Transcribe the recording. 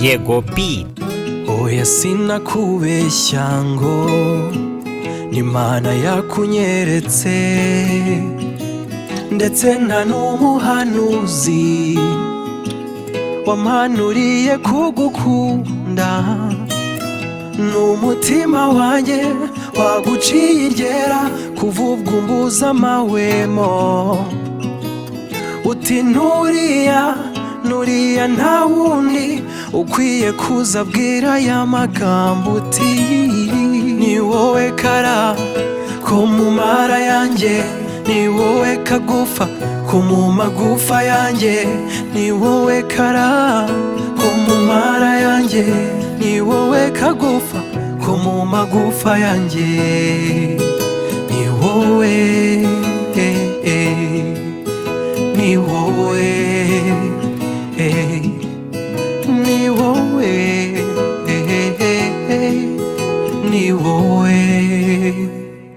Yego Beat. Oya sinakubeshya ngo n'Imana yakunyeretse, ndetse nta n'umuhanuzi wampanuriye kugukunda. N'umutima wanjye waguciye iryera kuva ubwo umbuza amahwemo. Uti nuriya nta wundi ukwiye kuza abwira aya magambo. Uti ni wowe kara ko mu mara yanjye, ni wowe kagufa ko mu magufa yanjye, ni wowe kara ko mu mara yanjye, ni wowe kagufa ko mu magufa yanjye, ni wowe, ni wowe, ni wowe, ni wowe.